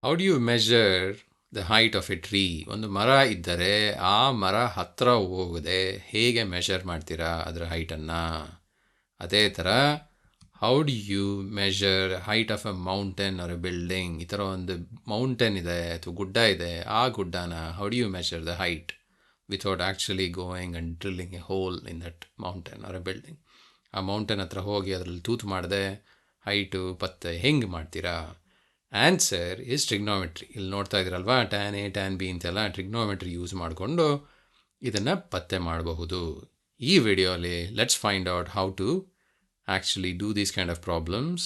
How do you measure the height of a tree? ಒಂದು ಮರ ಇದ್ದರೆ ಆ ಮರ ಹತ್ತಿರ ಹೋಗದೆ ಹೇಗೆ ಮೆಷರ್ ಮಾಡ್ತೀರಾ ಅದರ ಹೈಟನ್ನು? ಅದೇ ಥರ how do you measure height of a mountain or a building? ಈ ಥರ ಒಂದು ಮೌಂಟೇನ್ ಇದೆ ಅಥವಾ ಗುಡ್ಡ ಇದೆ, ಆ ಗುಡ್ಡನ how do you measure the height without actually going and drilling a hole in that mountain or a building? ಆ ಮೌಂಟೇನ್ ಹತ್ರ ಹೋಗಿ ಅದರಲ್ಲಿ ತೂತು ಮಾಡದೆ ಹೈಟು ಪತ್ತೆ ಹೆಂಗೆ ಮಾಡ್ತೀರಾ? Answer is trigonometry. ಇಲ್ಲಿ ನೋಡ್ತಾ ಇದ್ದೀರಲ್ವಾ, ಟ್ಯಾನ್ ಎ ಟ್ಯಾನ್ ಬಿ ಅಂತೆಲ್ಲ ಟ್ರಿಗ್ನೋಮೆಟ್ರಿ ಯೂಸ್ ಮಾಡಿಕೊಂಡು ಇದನ್ನು ಪತ್ತೆ ಮಾಡಬಹುದು. ಈ ವಿಡಿಯೋಲಿ let's find out how to actually do these kind of problems,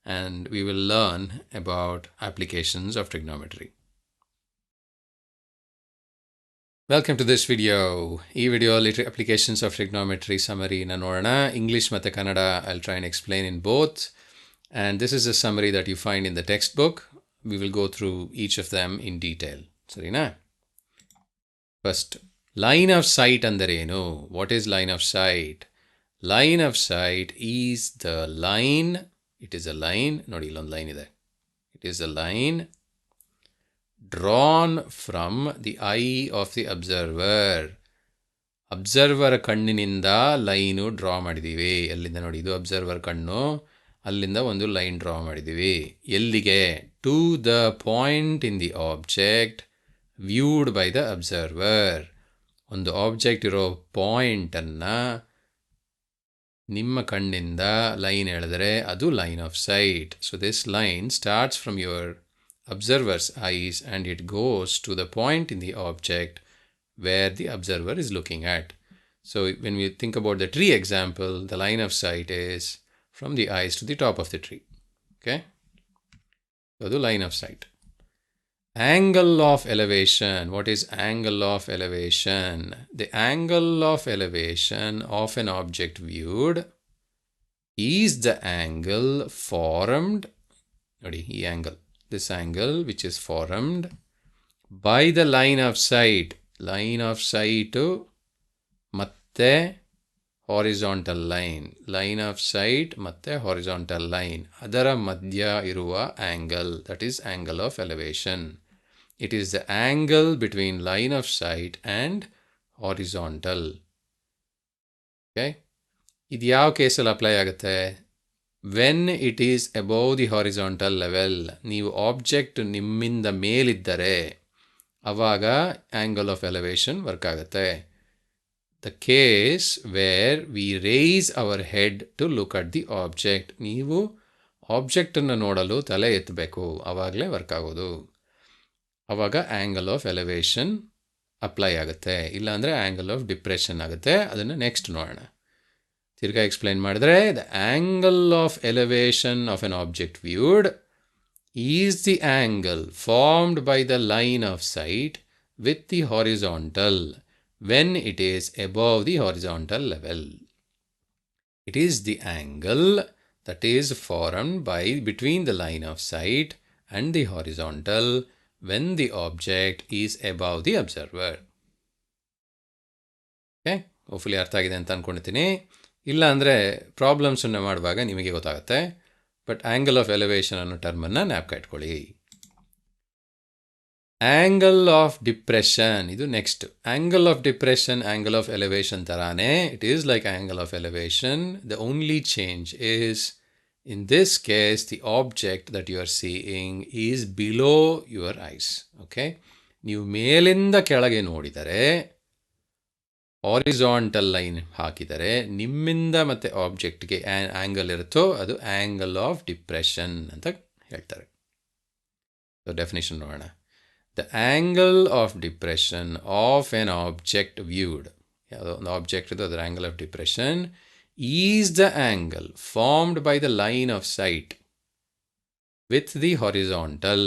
and we will learn about applications of trigonometry. Welcome to this video. Ee video applications of trigonometry summary na nodana. English matte Kannada I'll try and explain in both, and this is a summary that you find in the textbook. We will go through each of them in detail. Sarina? First, line of sight andarenu? What is line of sight? Line of sight is the line, it is a line, nodi illond line ide. It is a line drawn from the eye of the observer. Observer kannininda line draw ಮಾಡಿದೀವಿ. ಎಲ್ಲಿಂದ ನೋಡಿ, ಇದು observer ಕಣ್ಣು, ಅಲ್ಲಿಂದ ಒಂದು line draw ಮಾಡಿದೀವಿ. ಎಲ್ಲಿಗೆ? To the point in the object viewed by the observer. ಒಂದು ಆಬ್ಜೆಕ್ಟ್ ಇರೋ ಪಾಯಿಂಟನ್ನು ನಿಮ್ಮ ಕಣ್ಣಿಂದ ಲೈನ್ ಎಳೆದರೆ ಅದು line of sight. So this line starts from your observer's eyes and it goes to the point in the object where the observer is looking at. So when we think about the tree example, the line of sight is from the eyes to the top of the tree. Okay? So the line of sight. Angle of elevation. What is angle of elevation? The angle of elevation of an object viewed is the angle formed, this angle which is formed by the line of sight. Line of sight ಮತ್ತೆ horizontal line. Line of sight ಮತ್ತೆ horizontal line. ಅದರ ಮಧ್ಯ ಇರುವ angle, that is angle of elevation. It is the angle between line of sight and horizontal. Okay? ಇದು ಯಾವ ಕೇಸಲ್ಲಿ apply ಆಗುತ್ತೆ? When it is above the horizontal level. ನೀವು object ನಿಮ್ಮಿಂದ ಮೇಲಿದ್ದರೆ ಆವಾಗ ಆ್ಯಂಗಲ್ ಆಫ್ ಎಲಿವೇಶನ್ ವರ್ಕ್ ಆಗುತ್ತೆ. The case where we raise our head to look at the object. ನೀವು ಆಬ್ಜೆಕ್ಟನ್ನು ನೋಡಲು ತಲೆ ಎತ್ತಬೇಕು, ಆವಾಗಲೇ ವರ್ಕ್ ಆಗೋದು. ಆವಾಗ ಆ್ಯಂಗಲ್ ಆಫ್ ಎಲಿವೇಶನ್ ಅಪ್ಲೈ ಆಗುತ್ತೆ. ಇಲ್ಲಾಂದರೆ ಆ್ಯಂಗಲ್ ಆಫ್ ಡಿಪ್ರೆಷನ್ ಆಗುತ್ತೆ. ಅದನ್ನು ನೆಕ್ಸ್ಟ್ ನೋಡೋಣ. ತಿರ್ಗಾ ಎಕ್ಸ್ಪ್ಲೈನ್ ಮಾಡಿದ್ರೆ, the angle of elevation of N object viewed is the angle formed by the line of site with the horizontal when it is above the horizontal level. It is the angle that is formed by between the line of site and the horizontal when the object is above the observer. Okay, hopefully ಅರ್ಥ ಆಗಿದೆ ಅಂತ ಅಂದ್ಕೊಳ್ತೀನಿ. ಇಲ್ಲ ಅಂದರೆ ಪ್ರಾಬ್ಲಮ್ಸನ್ನು ಮಾಡುವಾಗ ನಿಮಗೆ ಗೊತ್ತಾಗುತ್ತೆ. But angle of elevation ಅನ್ನೋ ಟರ್ಮನ್ನು ಜ್ಞಾಪಕ ಇಟ್ಕೊಳ್ಳಿ. ಆ್ಯಂಗಲ್ ಆಫ್ ಡಿಪ್ರೆಷನ್, ಇದು next. Angle of depression angle of elevation ಥರಾನೇ. It is like angle of elevation. The only change is, in this case, the object that you are seeing is below your eyes. Okay? ನೀವು ಮೇಲಿಂದ ಕೆಳಗೆ ನೋಡಿದರೆ, horizontal line ಹಾಕಿದರೆ, ನಿಮ್ಮಿಂದ ಮತ್ತು ಆಬ್ಜೆಕ್ಟ್ಗೆ angle ಇರುತ್ತೋ ಅದು ಆ್ಯಂಗಲ್ ಆಫ್ ಡಿಪ್ರೆಷನ್ ಅಂತ ಹೇಳ್ತಾರೆ. ಸೊ ಡೆಫಿನೇಷನ್ ನೋಡೋಣ. The angle of depression of N object viewed. ಯಾವುದೋ ಒಂದು ಆಬ್ಜೆಕ್ಟ್ ಇದು, ಅದರ angle of depression is the angle formed by the line of sight with the horizontal.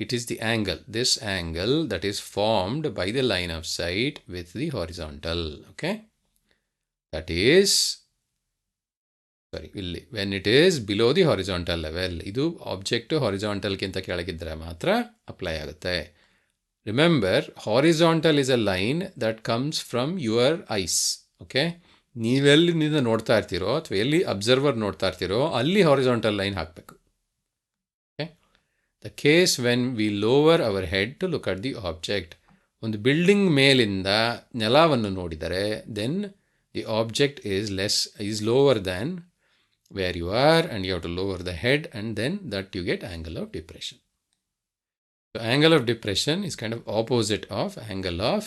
It is the angle, this angle that is formed by the line of sight with the horizontal. Okay? That is, when it is below the horizontal level. ಇದು object ಹಾರಿಜಾಂಟಲ್ಗಿಂತ ಕೆಳಗಿದ್ದರೆ ಮಾತ್ರ apply ಆಗುತ್ತೆ. Remember, horizontal is a line that comes from your eyes. Okay? ನೀವೆಲ್ಲಿಂದ ನೋಡ್ತಾ ಇರ್ತೀರೋ ಅಥವಾ ಎಲ್ಲಿ ಅಬ್ಸರ್ವರ್ ನೋಡ್ತಾ ಇರ್ತೀರೋ ಅಲ್ಲಿ ಹಾರಿಜಾಂಟಲ್ ಲೈನ್ ಹಾಕಬೇಕು. Okay, the case when we lower our head to look at the object. ಒಂದು ಬಿಲ್ಡಿಂಗ್ ಮೇಲಿಂದ ನೆಲವನ್ನು ನೋಡಿದರೆ then the object is lower than where you are, and you have to lower the head, and then that you get angle of depression. So angle of depression is kind of opposite of angle of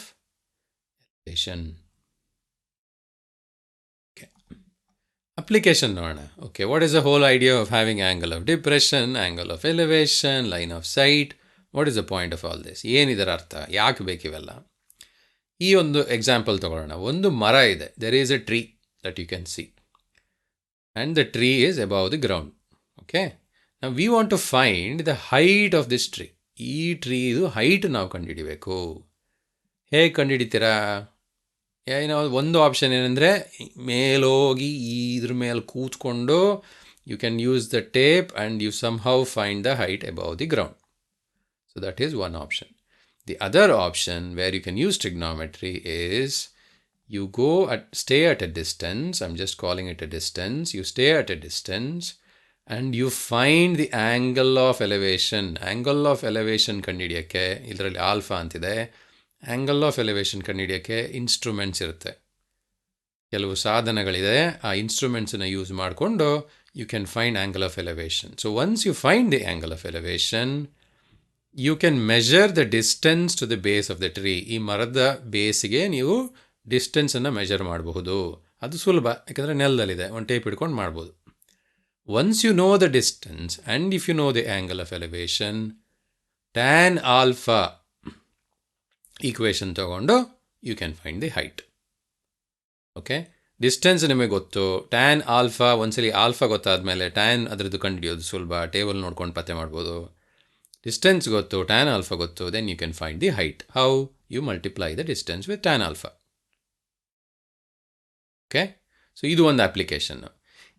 elevation. Okay. Application ನೋಡೋಣ. Okay, what is the whole idea of having angle of depression, angle of elevation, line of sight? What is the point of all this? ಏನಿದರ ಅರ್ಥ? ಯಾಕೆ ಬೇಕಿವೆಲ್ಲ? ಈ ಒಂದು example ತಗೊಳ್ಳೋಣ. ಒಂದು ಮರ ಇದೆ. There is a tree that you can see. And the tree is above the ground. Okay. Now we want to find the height of this tree. ಈ ಟ್ರೀದು height ನಾವು ಕಂಡುಹಿಡಿಬೇಕು. ಹೇಗೆ ಕಂಡುಹಿಡಿತೀರಾ? ಏನೋ ಒಂದು ಆಪ್ಷನ್ ಏನಂದರೆ ಮೇಲೋಗಿ ಇದ್ರ ಮೇಲೆ ಕೂತ್ಕೊಂಡು you can use the tape and you somehow find the height above the ground. So that is one option. The other option where you can use trigonometry is you stay at a distance, I'm just calling it a distance, you stay at a distance and you find the angle of elevation. Angle of elevation ಕಂಡುಹಿಡಿಯೋಕ್ಕೆ ಇದರಲ್ಲಿ alpha ಅಂತಿದೆ. Angle of elevation ಕಂಡುಹಿಡಿಯೋಕ್ಕೆ instruments ಇರುತ್ತೆ, ಕೆಲವು ಸಾಧನಗಳಿದೆ. ಆ ಇನ್ಸ್ಟ್ರೂಮೆಂಟ್ಸನ್ನು use ಮಾಡಿಕೊಂಡು you can find angle of elevation. So once you find the angle of elevation you can measure the distance to the base of the tree. ಈ ಮರದ ಬೇಸಿಗೆ ನೀವು ಡಿಸ್ಟೆನ್ಸನ್ನು ಮೆಜರ್ ಮಾಡಬಹುದು. ಅದು ಸುಲಭ, ಯಾಕಂದರೆ ನೆಲದಲ್ಲಿದೆ, ಒಂದು ಟೇಪ್ ಹಿಡ್ಕೊಂಡು ಮಾಡ್ಬೋದು. Once you know the distance and if you know the angle of elevation, tan alpha equation ತೊಗೊಂಡು you can find the height. Okay, distance ನಿಮಗೆ ಗೊತ್ತು, ಟ್ಯಾನ್ ಆಲ್ಫಾ ಒಂದ್ಸಲಿ ಆಲ್ಫಾ ಗೊತ್ತಾದಮೇಲೆ ಟ್ಯಾನ್ ಅದರದ್ದು ಕಂಡುಹಿಡಿಯೋದು ಸುಲಭ, ಟೇಬಲ್ ನೋಡ್ಕೊಂಡು ಪತ್ತೆ ಮಾಡ್ಬೋದು. ಡಿಸ್ಟೆನ್ಸ್ ಗೊತ್ತು, ಟ್ಯಾನ್ ಆಲ್ಫಾ ಗೊತ್ತು, then you can find the height. How? You multiply the distance with tan alpha. Okay, so ಇದು ಒಂದು ಅಪ್ಲಿಕೇಶನ್ನು.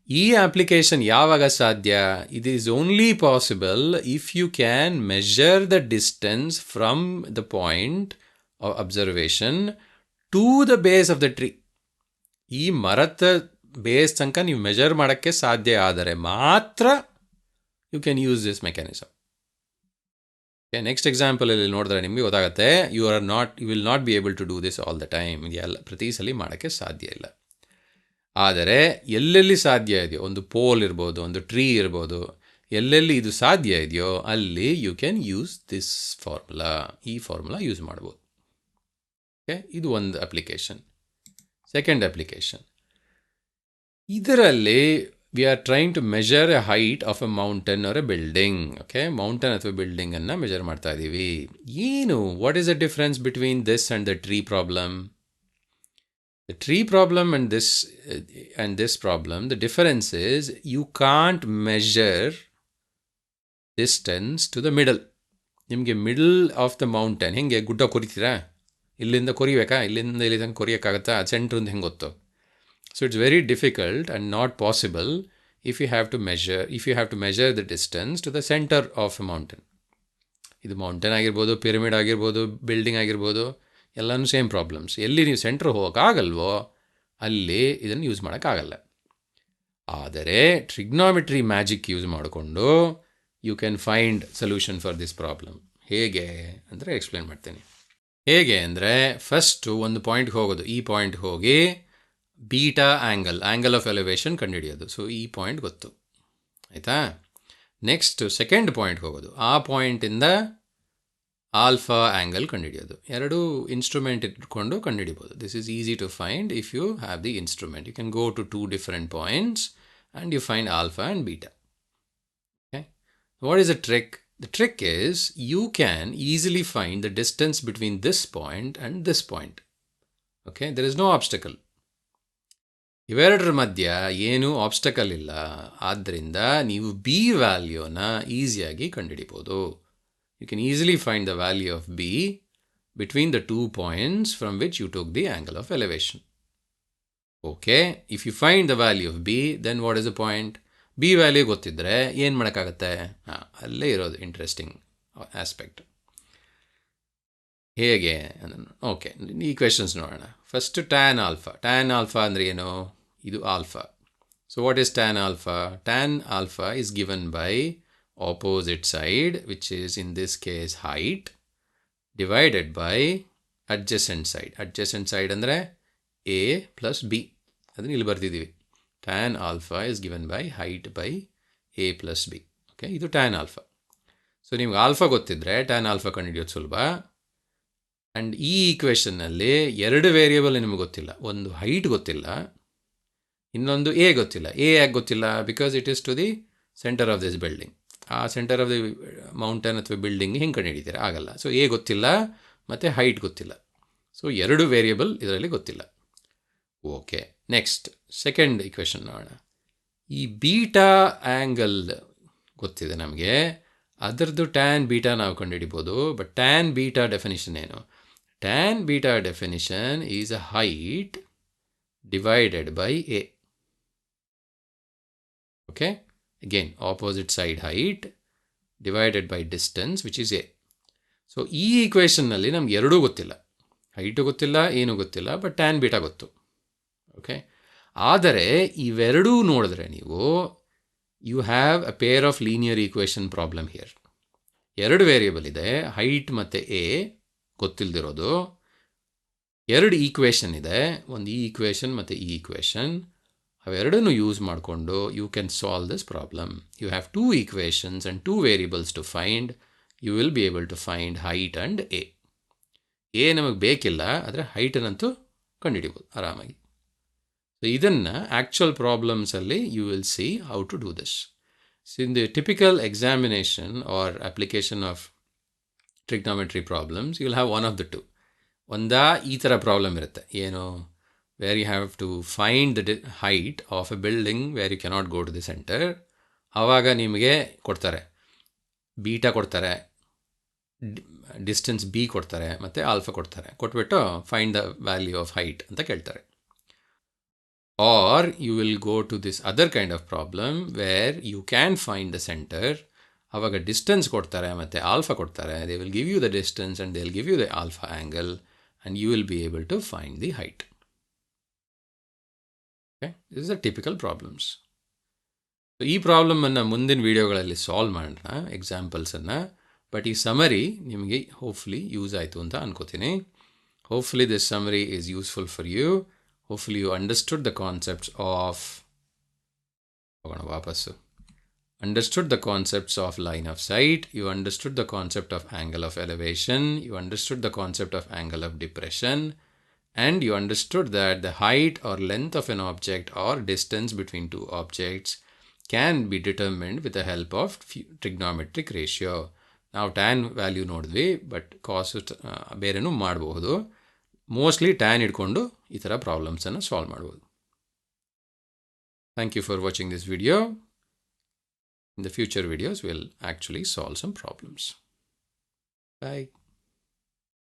ಈ ಅಪ್ಲಿಕೇಶನ್ ಯಾವಾಗ ಸಾಧ್ಯ? It is only possible if you can measure the distance from the point of observation to the base of the tree. ಈ ಮರದ base ತನಕ ನೀವು measure ಮಾಡೋಕ್ಕೆ ಸಾಧ್ಯ ಆದರೆ ಮಾತ್ರ you can use this mechanism. Okay, next ಎಕ್ಸಾಂಪಲಲ್ಲಿ ನೋಡಿದ್ರೆ ನಿಮಗೆ ಗೊತ್ತಾಗುತ್ತೆ, you will not be able to do this all the time. ಇದೆಲ್ಲ ಪ್ರತಿ ಸಲ ಮಾಡೋಕ್ಕೆ ಸಾಧ್ಯ ಇಲ್ಲ. ಆದರೆ ಎಲ್ಲೆಲ್ಲಿ ಸಾಧ್ಯ ಇದೆಯೋ, ಒಂದು ಪೋಲ್ ಇರ್ಬೋದು, ಒಂದು ಟ್ರೀ ಇರ್ಬೋದು, ಎಲ್ಲೆಲ್ಲಿ ಇದು ಸಾಧ್ಯ ಇದೆಯೋ ಅಲ್ಲಿ you can use this formula. ಈ ಫಾರ್ಮುಲಾ ಯೂಸ್ ಮಾಡ್ಬೋದು. ಓಕೆ, ಇದು ಒಂದು ಅಪ್ಲಿಕೇಶನ್. ಸೆಕೆಂಡ್ ಅಪ್ಲಿಕೇಶನ್, ಇದರಲ್ಲಿ we are trying to measure a height of a mountain or a building. Okay, mountain ಅಥವಾ ಬಿಲ್ಡಿಂಗನ್ನು ಮೆಜರ್ ಮಾಡ್ತಾ ಇದ್ದೀವಿ. ಏನು, what is the difference between this and the tree problem? The tree problem and this problem, the difference is you can't measure distance to the middle. ನಿಮಗೆ middle of the mountain ಹೆಂಗೆ ಗುಡ್ಡ ಕೊರಿತೀರಾ? ಇಲ್ಲಿಂದ ಕೊರಿಬೇಕಾ? ಇಲ್ಲಿಂದ ಇಲ್ಲಿ ತನಕ ಕೊರಿಯೋಕ್ಕಾಗತ್ತಾ? ಸೆಂಟ್ರಿಂದ ಹೆಂಗೆ ಗೊತ್ತು? So it's very difficult and not possible if you have to measure the distance to the center of a mountain. ಇದು ಮೌಂಟೇನ್ ಆಗಿರ್ಬೋದು, ಪಿರಮಿಡ್ ಆಗಿರ್ಬೋದು, ಬಿಲ್ಡಿಂಗ್ ಆಗಿರ್ಬೋದು, ಎಲ್ಲನೂ ಸೇಮ್ ಪ್ರಾಬ್ಲಮ್ಸ್. ಎಲ್ಲಿ ನೀವು ಸೆಂಟ್ರ್ ಹೋಗೋಕ್ಕಾಗಲ್ವೋ ಅಲ್ಲಿ ಇದನ್ನು ಯೂಸ್ ಮಾಡೋಕ್ಕಾಗಲ್ಲ. ಆದರೆ ಟ್ರಿಗ್ನಾಮೆಟ್ರಿ ಮ್ಯಾಜಿಕ್ ಯೂಸ್ ಮಾಡಿಕೊಂಡು you can find solution for this problem. ಹೇಗೆ ಅಂದರೆ ಎಕ್ಸ್ಪ್ಲೇನ್ ಮಾಡ್ತೀನಿ. ಹೇಗೆ ಅಂದರೆ ಫಸ್ಟು ಒಂದು ಪಾಯಿಂಟ್ಗೆ ಹೋಗೋದು, ಈ ಪಾಯಿಂಟ್ಗೆ ಹೋಗಿ ಬೀಟಾ ಆ್ಯಂಗಲ್ ಆಫ್ ಎಲಿವೇಷನ್ ಕಂಡುಹಿಡಿಯೋದು. ಸೊ ಈ ಪಾಯಿಂಟ್ ಗೊತ್ತು, ಆಯಿತಾ? ನೆಕ್ಸ್ಟು ಸೆಕೆಂಡ್ ಪಾಯಿಂಟ್ಗೆ ಹೋಗೋದು, ಆ ಪಾಯಿಂಟಿಂದ ಆಲ್ಫಾ ಆ್ಯಂಗಲ್ ಕಂಡುಹಿಡಿಯೋದು. ಎರಡು ಇನ್ಸ್ಟ್ರೂಮೆಂಟ್ ಇಟ್ಕೊಂಡು ಕಂಡುಹಿಡಿಬೋದು. This is easy to find if you have the instrument. You can go to 2 different points and you find alpha and beta. Okay, what is the trick? The trick is you can easily find the distance between this point and this point. Okay, there is no obstacle. ಇವೆರಡರ ಮಧ್ಯ ಏನೂ obstacle ಇಲ್ಲ. ಆದ್ದರಿಂದ ನೀವು B ವ್ಯಾಲ್ಯೂನ ಈಸಿಯಾಗಿ ಕಂಡುಹಿಡಿಬೋದು. You can easily find the value of B between the 2 points from which you took the angle of elevation. Okay, if you find the value of B, then what is the point? B value ಗೊತ್ತಿದ್ರೆ ಏನು ಮಾಡೋಕ್ಕಾಗತ್ತೆ? ಅಲ್ಲೇ ಇರೋದು interesting aspect. ಹೇಗೆ? Okay, ಈ questions ನೋಡೋಣ. First tan alpha ಅಂದರೆ ಏನು? ಇದು alpha. So what is tan alpha? Tan alpha is given by opposite side, which is in this case height, divided by adjacent side. Adjacent side ಅಂದರೆ a plus b. ಅದನ್ನು ಇಲ್ಲಿ ಬರ್ತಿದ್ದೀವಿ. tan alpha is given by height by a plus b. Okay, ಇದು tan alpha. So ನಿಮ್ಗೆ alpha ಗೊತ್ತಿದ್ರೆ tan alpha ಕಂಡುಹಿಡಿಯೋದು ಸುಲಭ. And ಈ ಈಕ್ವೇಷನ್ನಲ್ಲಿ ಎರಡು ವೇರಿಯೇಬಲ್ ನಿಮಗೆ ಗೊತ್ತಿಲ್ಲ. ಒಂದು ಹೈಟ್ ಗೊತ್ತಿಲ್ಲ, ಇನ್ನೊಂದು ಎ ಗೊತ್ತಿಲ್ಲ. ಎ ಯಾಕೆ ಗೊತ್ತಿಲ್ಲ? Because it is to the center of this building. ಆ ಸೆಂಟರ್ ಆಫ್ ದಿ ಮೌಂಟೇನ್ ಅಥವಾ ಬಿಲ್ಡಿಂಗ್ ಹಿಂಗೆ ಕಂಡುಹಿಡಿತೀರ ಆಗಲ್ಲ. ಸೊ ಎ ಗೊತ್ತಿಲ್ಲ ಮತ್ತು ಹೈಟ್ ಗೊತ್ತಿಲ್ಲ. ಸೊ ಎರಡು ವೇರಿಯೇಬಲ್ ಇದರಲ್ಲಿ ಗೊತ್ತಿಲ್ಲ. ಓಕೆ, ನೆಕ್ಸ್ಟ್ ಸೆಕೆಂಡ್ ಇಕ್ವೇಷನ್ ನೋಡೋಣ. ಈ ಬೀಟಾ ಆ್ಯಂಗಲ್ ಗೊತ್ತಿದೆ ನಮಗೆ, ಅದರದ್ದು ಟ್ಯಾನ್ ಬೀಟಾ ನಾವು ಕಂಡುಹಿಡಿಬೋದು. ಬಟ್ ಟ್ಯಾನ್ ಬೀಟಾ ಡೆಫಿನಿಷನ್ ಏನು? Tan beta definition is a height divided by A. Okay, again opposite side height divided by distance which is a. So ಈ ಈಕ್ವೇಷನ್ನಲ್ಲಿ ನಮ್ಗೆ ಎರಡೂ ಗೊತ್ತಿಲ್ಲ, ಹೈಟು ಗೊತ್ತಿಲ್ಲ, ಏನೂ ಗೊತ್ತಿಲ್ಲ, ಬಟ್ ಟ್ಯಾನ್ ಬೀಟಾ ಗೊತ್ತು. ಓಕೆ, ಆದರೆ ಇವೆರಡೂ ನೋಡಿದ್ರೆ ನೀವು you have a pair of linear equation problem here. ಎರಡು ವೇರಿಯೇಬಲ್ ಇದೆ, ಹೈಟ್ ಮತ್ತು ಎ ಗೊತ್ತಿಲ್ಲದಿರೋದು. ಎರಡು ಈಕ್ವೇಷನ್ ಇದೆ, ಒಂದು ಈ ಈಕ್ವೇಷನ್ ಮತ್ತು ಈ ಈಕ್ವೇಷನ್. ಅವೆರಡನ್ನು ಯೂಸ್ ಮಾಡಿಕೊಂಡು you can solve this problem. You have two equations and two variables to find. You will be able to find height and A. A ನಮಗೆ ಬೇಕಿಲ್ಲ, ಆದರೆ ಹೈಟನ್ನಂತೂ ಕಂಡುಹಿಡಿಬೋದು ಆರಾಮಾಗಿ. ಸೊ ಇದನ್ನು ಆ್ಯಕ್ಚುಯಲ್ ಪ್ರಾಬ್ಲಮ್ಸಲ್ಲಿ you will see how to do this. So in the typical examination or application of trigonometry problems you will have one of the two. ಒಂದಾ ಈ ಥರ ಪ್ರಾಬ್ಲಮ್ ಇರುತ್ತೆ, ಏನು, where you have to find the height of a building where you cannot go to the center. ಆವಾಗ ನಿಮಗೆ ಕೊಡ್ತಾರೆ, beta ಕೊಡ್ತಾರೆ, distance B ಕೊಡ್ತಾರೆ, ಮತ್ತು ಆಲ್ಫಾ ಕೊಡ್ತಾರೆ. ಕೊಟ್ಬಿಟ್ಟು find the value of height ಅಂತ ಕೇಳ್ತಾರೆ. Or you will go to this other kind of problem where you can find the center. ಆವಾಗ ಡಿಸ್ಟೆನ್ಸ್ ಕೊಡ್ತಾರೆ ಮತ್ತು ಆಲ್ಫಾ ಕೊಡ್ತಾರೆ. They will give you the distance and they will give you the alpha angle and you will be able to find the height. This is the typical problems. So ಈ ಪ್ರಾಬ್ಲಮನ್ನು ಮುಂದಿನ ವೀಡಿಯೋಗಳಲ್ಲಿ solve ಮಾಡೋಣ, ಎಕ್ಸಾಂಪಲ್ಸನ್ನು. But ಈ summary ನಿಮಗೆ hopefully use ಆಯಿತು ಅಂತ ಅನ್ಕೋತೀನಿ. Hopefully this summary is useful for you. Hopefully you understood the concepts of understood the concepts of line of sight, you understood the concept of angle of elevation, you understood the concept of angle of depression, and you understood that the height or length of an object or distance between two objects can be determined with the help of trigonometric ratio. ನಾವು tan value ನೋಡಿದ್ವಿ, but cos ಬೇರೆನೂ ಮಾಡಬಹುದು. Mostly tan ಇಟ್ಕೊಂಡು ಈ ಥರ ಪ್ರಾಬ್ಲಮ್ಸನ್ನು solve ಮಾಡ್ಬೋದು. Thank you for watching this video. In the future videos, we'll actually solve some problems. Bye.